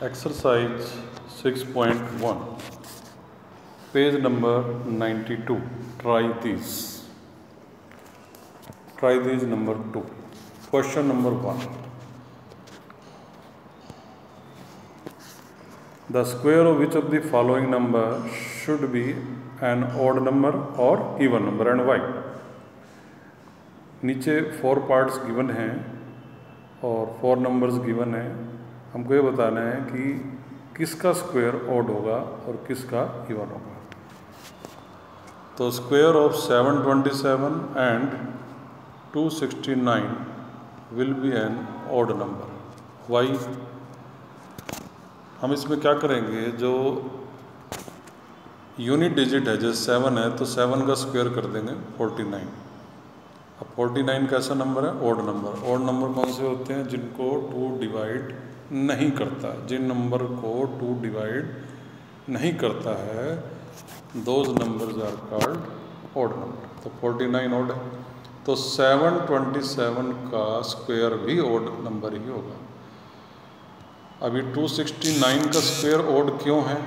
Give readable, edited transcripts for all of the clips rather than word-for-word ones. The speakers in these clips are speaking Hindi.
Exercise 6.1, page number 92. Try these. Try these number 2. Question number 1. The square of which of the following number should be an odd number or even number and why? नीचे 4 पार्ट्स गिवन हैं और 4 नंबर्स गिवन हैं। हमको ये बताना है कि किसका स्क्वायर ऑड होगा और किसका इवन होगा। तो square of 727 and 269 will be an odd number. Why? हम इसमें क्या करेंगे, जो यूनिट डिजिट है जैसे 7 है तो 7 का स्क्वायर कर देंगे 49। अब 49 कैसा नंबर है? Odd number. ऑड नंबर कौन से होते हैं? जिनको 2 डिवाइड नहीं करता। जिन नंबर को 2 डिवाइड नहीं करता है those numbers are called odd number. तो 49 ऑड है तो 727 का स्क्वायर भी ऑड नंबर ही होगा। अभी 269 का स्क्वायर ऑड क्यों है?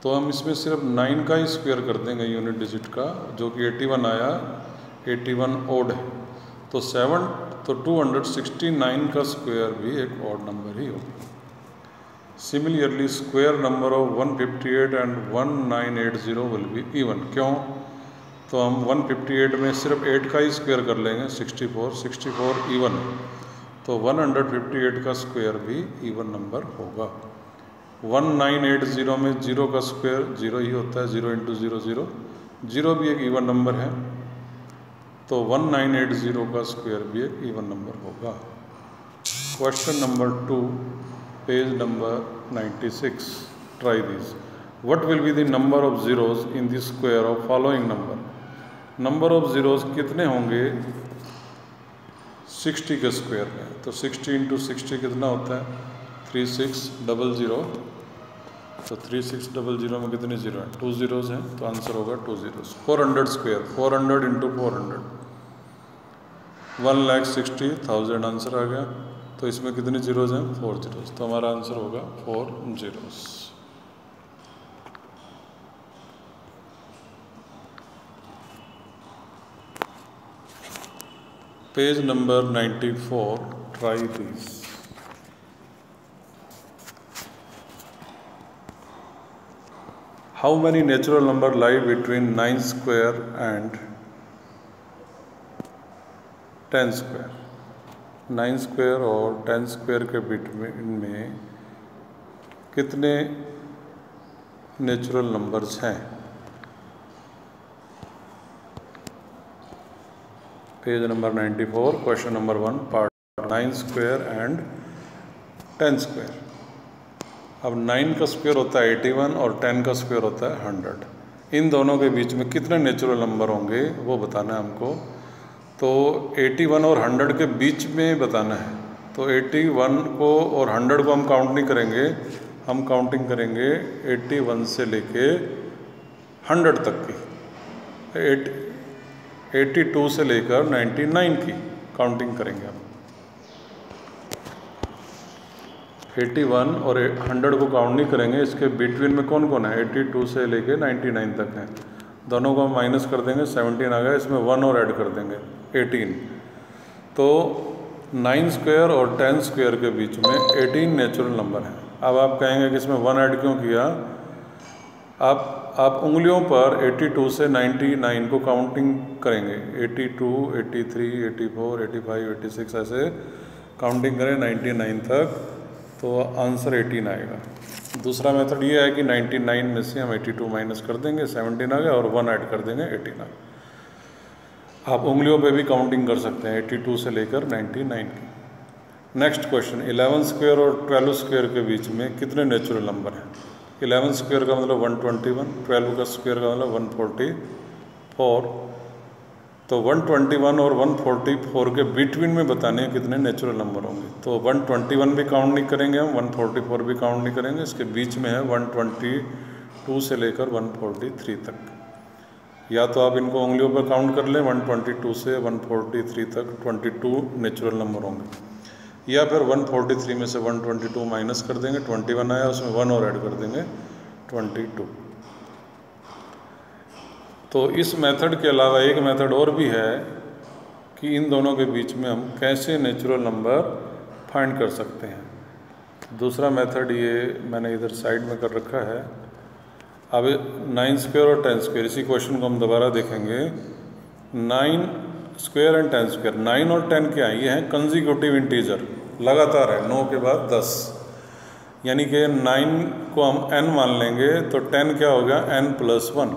तो हम इसमें सिर्फ 9 का ही स्क्वायर कर देंगे यूनिट डिजिट का, जो कि 81 आया। 81 ऑड है तो 269 का स्क्वायर भी एक ऑड नंबर ही होगा। Similarly square number of 158 and 1980 will be even. क्यों? तो हम 158 में सिर्फ 8 का ही स्क्वायर कर लेंगे 64 इवन है तो 158 का स्क्वायर भी इवन नंबर होगा। 1980 में 0 का स्क्वायर 0 ही होता है, 0 × 0 0। 0 भी एक इवन नंबर है तो 1980 का स्क्वायर भी एक इवन नंबर होगा। Question number 2, page number 96. Try this. What will be the number of zeros in the square of following number? Number of zeros कितने होंगे 60 के स्क्वायर में? तो 60 × 60 कितना होता है? 3600। तो 3600 में कितने जीरो हैं? 2 zeros हैं तो आंसर होगा 2 zeros। 400 स्क्वायर 400 × 400 1,60,000 आंसर आ गया। तो इसमें कितने जीरोज हैं? 4 zeros। तो हमारा आंसर होगा 4 zeros। Page number 94. Try this. How many natural number lie between 9 square and 10 square? 9 square और 10 square के बीच में कितने नेचुरल नंबर्स हैं? Page number 94, question number 1, part 9 square and 10 square. अब 9 का स्क्वायर होता है 81 और 10 का स्क्वायर होता है 100। इन दोनों के बीच में कितने नेचुरल नंबर होंगे वो बताना है हमको। तो 81 और 100 के बीच में बताना है। तो 81 को और 100 को हम काउंट नहीं करेंगे, हम काउंटिंग करेंगे 81 से लेके 100 तक की। 82 से लेकर 99 की काउंटिंग करेंगे हम। 81 और 100 को काउंट नहीं करेंगे, इसके बिटवीन में कौन कौन है? 82 से लेके 99 तक है। दोनों को हम माइनस कर देंगे, 17 आ गया। इसमें 1 और ऐड कर देंगे 18। तो 9 स्क्वायर और 10 स्क्वायर के बीच में 18 नेचुरल नंबर हैं। अब आप कहेंगे कि इसमें 1 ऐड क्यों किया? आप उंगलियों पर 82 से 99 को काउंटिंग करेंगे। 82, 83, 84, 85, 86 ऐसे काउंटिंग करें 99 तक तो आंसर 18 आएगा। दूसरा मेथड ये है कि 99 में से हम 82 माइनस कर देंगे, 17 आ गया, और 1 ऐड कर देंगे, 18 आ गया। आप उंगलियों पे भी काउंटिंग कर सकते हैं 82 से लेकर 99 की। नेक्स्ट क्वेश्चन, 11 स्क्वायर और 12 स्क्वायर के बीच में कितने नेचुरल नंबर हैं? 11 स्क्वायर का मतलब 121, 12 का स्क्वायर का मतलब 144। तो 121 और 144 के बिटवीन में बताने हैं कितने नेचुरल नंबर होंगे। तो 121 भी काउंट नहीं करेंगे हम, 144 भी काउंट नहीं करेंगे। इसके बीच में है 122 से लेकर 143 तक। या तो आप इनको उंगलियों पर काउंट कर लें, 122 से 143 तक 22 नेचुरल नंबर होंगे। या फिर 143 में से 122 माइनस कर देंगे, 21 आया, उसमें 1 और ऐड कर देंगे 22। तो इस मेथड के अलावा एक मेथड और भी है कि इन दोनों के बीच में हम कैसे नेचुरल नंबर फाइंड कर सकते हैं। दूसरा मेथड ये मैंने इधर साइड में कर रखा है। अब 9 स्क्वायर और 10 स्क्वायर, इसी क्वेश्चन को हम दोबारा देखेंगे। 9 स्क्वायर एंड 10 स्क्वायर, 9 और 10 क्या है? ये हैं कंजिक्यूटिव इंटीजर, लगातार है, 9 के बाद 10, यानी कि 9 को हम n मान लेंगे तो 10 क्या हो गया? n+1,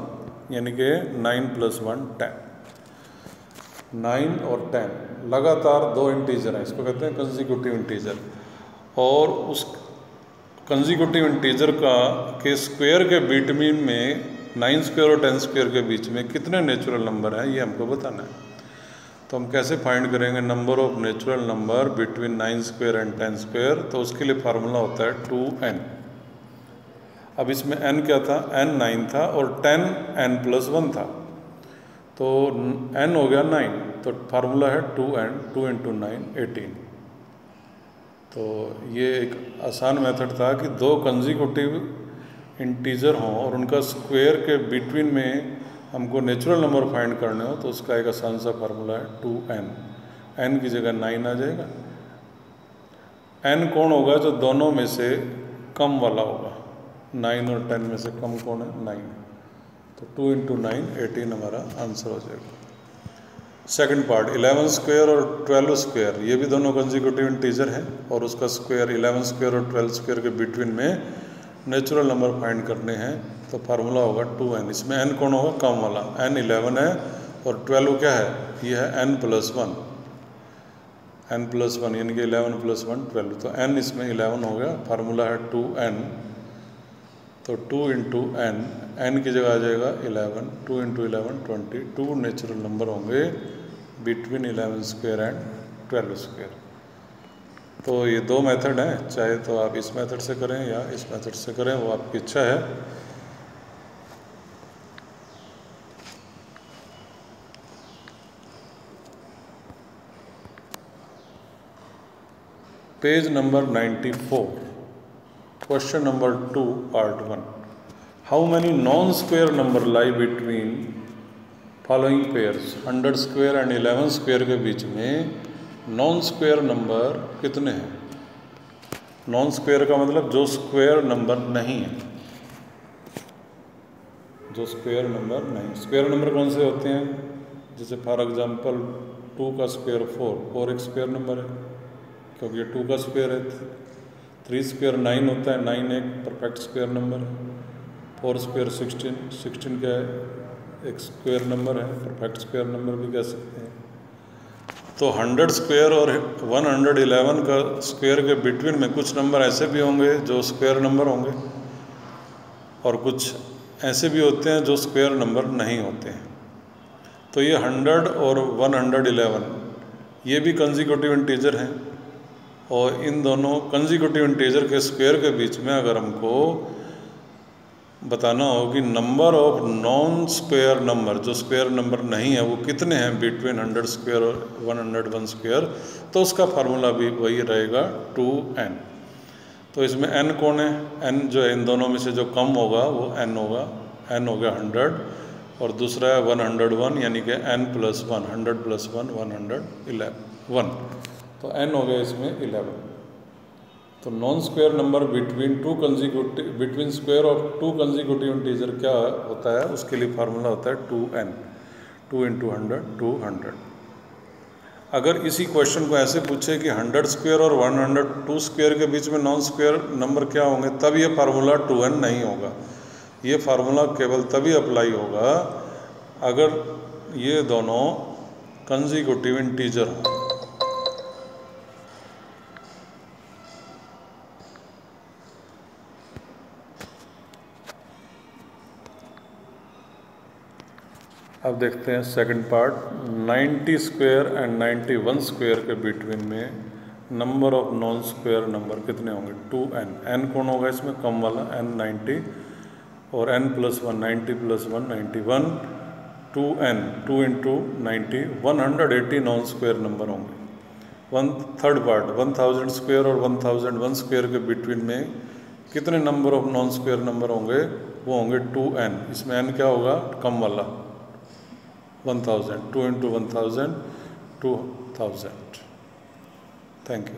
यानी कि 9 + 1 10। 9 और 10 लगातार दो इंटीजर हैं, इसको कहते हैं कंजिक्यूटिव इंटीजर। और उस कंजिक्यूटिव इंटीजर के स्क्वायर के बिटवीन में 9 स्क्वायर और 10 स्क्वायर के बीच में कितने नेचुरल नंबर हैं, ये हमको बताना है। तो हम कैसे फाइंड करेंगे number of natural number between 9 square and 10 square? तो उसके लिए फार्मूला होता है 2n। अब इसमें n क्या था? n 9 था और 10 n+1 था, तो n हो गया 9, तो फार्मूला है 2n, 2 × 9 18। तो ये एक आसान मेथड था कि दो कंजिक्यूटिव इंटीजर हों और उनका स्क्वायर के बिटवीन में हमको नेचुरल नंबर फाइंड करने हो, तो उसका एक आसान सा फार्मूला है 2n। n की जगह 9 आ जाएगा। n कौन होगा? जो दोनों में से कम वाला होगा। 9 और 10 में से कम कौन है? 9। तो 2 × 9 18 हमारा आंसर हो जाएगा। सेकंड पार्ट, 11 स्क्वायर और 12 स्क्वायर, ये भी दोनों कंजिक्यूटिव इंटीजर हैं और उसका स्क्वायर 11 स्क्वायर और 12 स्क्वायर के बिटवीन में नेचुरल नंबर फाइंड करने हैं, तो फार्मूला होगा 2n। इसमें n कौन होगा? कम वाला, n 11 है और 12 क्या है? ये है n+1, n+1 यानी कि 11 + 1 12, तो n इसमें 11 हो गया। फार्मूला है 2n, तो 2 × n, n की जगह आ जाएगा 11, 2 × 11 22 नेचुरल नंबर होंगे बिटवीन 11 स्क्वायर एंड 12 स्क्वायर। तो ये दो मेथड हैं, चाहे तो आप इस मेथड से करें या इस मेथड से करें, वो आपकी इच्छा है। Page number 94, question number 2 part 1। How many non square number lie between following pairs? 100 square and 11 square के बीच में नॉन स्क्वायर नंबर कितने हैं? नॉन स्क्वायर का मतलब जो स्क्वायर नंबर नहीं है, जो स्क्वायर नंबर नहीं। स्क्वायर नंबर कौन से होते हैं? जैसे फॉर एग्जांपल 2 का स्क्वायर 4 एक स्क्वायर नंबर है क्योंकि ये 2 का स्क्वायर है। 3 स्क्वायर 9 होता है, 9 एक परफेक्ट स्क्वायर नंबर है। 4 स्क्वायर 16 क्या है? एक स्क्वायर नंबर है, परफेक्ट स्क्वायर नंबर भी कह सकते हैं। तो 100 स्क्वायर और 111 का स्क्वायर के बिटवीन में कुछ नंबर ऐसे भी होंगे जो स्क्वायर नंबर होंगे और कुछ ऐसे भी होते हैं जो स्क्वायर नंबर नहीं होते हैं। तो ये 100 और 111 ये भी कंजिक्यूटिव इंटीजर हैं और इन दोनों कंजिक्यूटिव इंटीजर के स्क्वायर के बीच में अगर हमको बताना हो कि number of non square number, जो स्क्वायर नंबर नहीं है, वो कितने हैं बिटवीन 100 स्क्वायर और 101 स्क्वायर, तो उसका फार्मूला भी वही रहेगा 2n। तो इसमें n कौन है? n जो है इन दोनों में से जो कम होगा वो n होगा, n हो गया 100 और दूसरा है 101 यानी कि n+1, 100 + 1 111, तो n हो गया इसमें 11। तो non square number between square of 2 consecutive integer क्या होता है? उसके लिए फार्मूला होता है 2n, 2 × 100 200। अगर इसी क्वेश्चन को ऐसे पूछे कि 100 स्क्वायर और 102 स्क्वायर के बीच में नॉन स्क्वायर नंबर क्या होंगे, तब ये फार्मूला 2n नहीं होगा। ये फार्मूला केवल तभी अप्लाई होगा अगर ये दोनों कंजिक्यूटिव इंटीजर हों। अब देखते हैं second part, 90 square and 91 square के बिटवीन में number of non square number कितने होंगे? 2n। n कौन होगा इसमें? कम वाला, n 90 और n+1 90 + 1 91, 2n 2 × 90 180 non square number होंगे। 1/3 पार्ट 1000 स्क्वायर और 1001 स्क्वायर के बिटवीन में कितने number of non square number होंगे? वो होंगे 2n। इसमें n क्या होगा? कम वाला 1000, 2 × 1000 2000। Thank you.